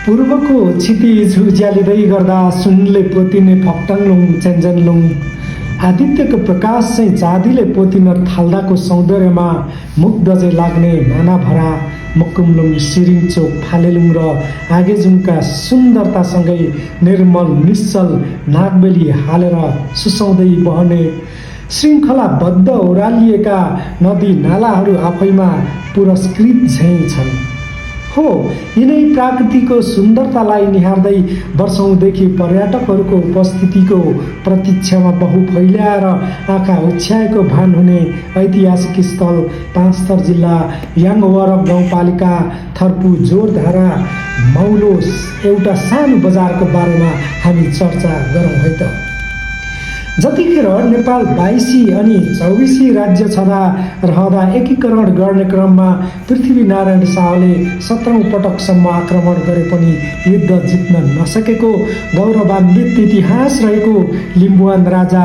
पूर्वको क्षितिज उज्यालिँदै गर्दा सुनले पोतिने फक्टाङलुङ चेन्जनलुङ आदित्यको प्रकाश चाहिँ चाँदीले पोतिन थाल्दाको सौन्दर्यमा मुग्ध चाहिँ लाग्ने मानाभरा मकुमलुङ सिरिङचोक फालेलुङ र आगेजुङका सुन्दरतासँगै निर्मल निश्चल नागबेली हालेर सुसाउँदै बहने श्रृङ्खलाबद्ध ओह्रालिएका नदी नालाहरू आफैमा पुरस्कृत झैँ छन्। हो, यिनै प्राकृतिको सुन्दरतालाई निहार्दै वर्षौँदेखि पर्यटकहरूको उपस्थितिको प्रतीक्षामा बहु फैल्याएर आँखा ओछ्याएको भान हुने ऐतिहासिक स्थल पाँचथर जिल्ला याङवरप गाउँपालिका थर्पु जोरधारा मौलो एउटा सानो बजारको बारेमा हामी चर्चा गरौँ है त। जतिखेर नेपाल 22 अनि 24 राज्य छँदा रहँदा एकीकरण गर्ने क्रममा पृथ्वीनारायण शाहले 17औं पटकसम्म आक्रमण गरे पनि युद्ध जित्न नसकेको गौरवान्वित इतिहास रहेको लिम्बुवान राजा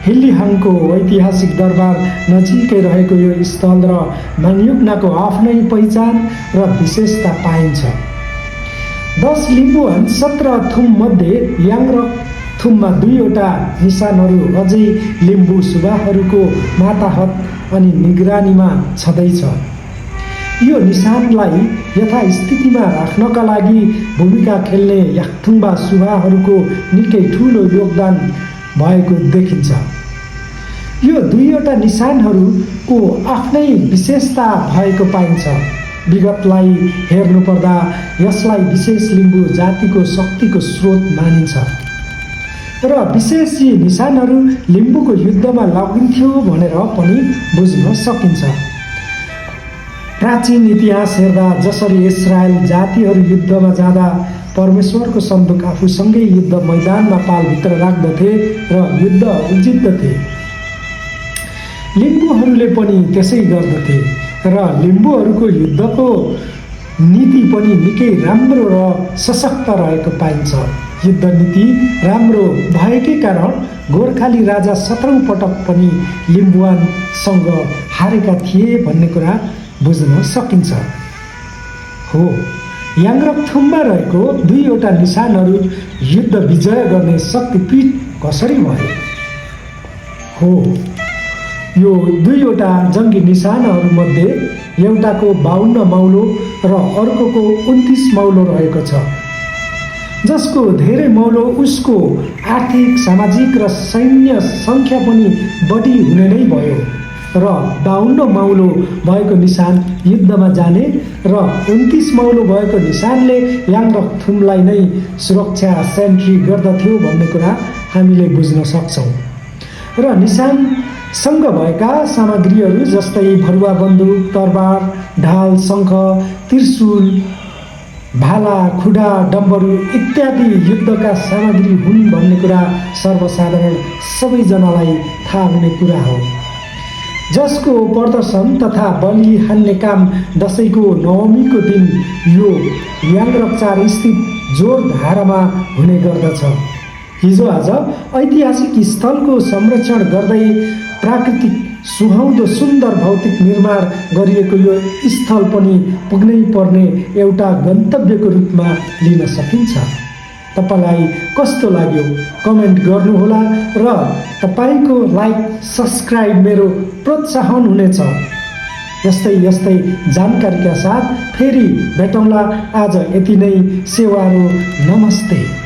हिल्लीहाङको ऐतिहासिक दरबार नजिकै रहेको यो स्थल र माङयुक्नाको आफ्नै पहिचान र विशेषता पाइन्छ। 10 लिम्बुवान 17 थुम मध्ये याङरक थुममा 2वटा निशानहरू अझै लिम्बू सुब्बाहरूको माताहत अनि निगरानीमा छँदैछ। यो निशानलाई यथास्थितिमा राख्नका लागि भूमिका खेल्ने याक्थुङबा सुब्बाहरूको निकै ठुलो योगदान भएको देखिन्छ। यो 2वटा निशानहरूको आफ्नै विशेषता भएको पाइन्छ। विगतलाई हेर्नुपर्दा यसलाई विशेष लिम्बू जातिको शक्तिको स्रोत मानिन्छ र विशेष यी निशानहरू लिम्बूको युद्धमा लगिन्थ्यो भनेर पनि बुझ्न सकिन्छ। प्राचीन इतिहास हेर्दा जसरी इस्रायल जातिहरू युद्धमा जाँदा परमेश्वरको सन्दुक आफूसँगै युद्ध मैदानमा पालभित्र राख्दथे र युद्ध जित्दथे, लिम्बूहरूले पनि त्यसै गर्दथे र लिम्बूहरूको युद्धको नीति पनि निकै राम्रो र सशक्त रहेको पाइन्छ। युद्ध नीति राम्रो भएकै कारण गोर्खाली राजा 17औं पटक पनि लिम्बुवानसँग हारेका थिए भन्ने कुरा बुझ्न सकिन्छ। हो, याङरकथुममा रहेको 2वटा निशानहरू युद्ध विजय गर्ने शक्तिपीठ कसरी भए? हो, यो 2वटा जङ्गी निशानहरूमध्ये एउटाको 52 मौलो र अर्कोको 29 मौलो रहेको छ। जसको धेरै मौलो उसको आर्थिक सामाजिक र सैन्य सङ्ख्या पनि बढी हुने नै भयो र 52 मौलो भएको निशान युद्धमा जाने र 29 मौलो भएको निशानले याङरकथुमलाई नै सुरक्षा सेन्ट्री गर्दथ्यो भन्ने कुरा हामीले बुझ्न सक्छौँ। र निशानसँग भएका सामग्रीहरू जस्तै भरुवा बन्दुक, तरबार, ढाल, शङ्ख, त्रिशूल, भाला, खुडा, डम्बरू इत्यादि युद्धका सामग्री हुन् भन्ने कुरा सर्वसाधारण सबैजनालाई थाहा हुने कुरा हो। जसको प्रदर्शन तथा बलि हान्ने काम दशैँको नवमीको दिन यो याङरकचार स्थित जोरधारामा हुने गर्दछ। हिजो आज ऐतिहासिक स्थलको संरक्षण गर्दै प्राकृतिक सुहाउँदो सुन्दर भौतिक निर्माण गरिएको यो स्थल पनि पुग्नै पर्ने एउटा गन्तव्यको रूपमा लिन सकिन्छ। तपाईलाई कस्तो लाग्यो कमेन्ट गर्नुहोला र तपाईको लाइक सब्स्क्राइब मेरो प्रोत्साहन हुनेछ। यस्तै जानकारीका साथ फेरि भेटौँला। आज यति नै। सेवारो, नमस्ते।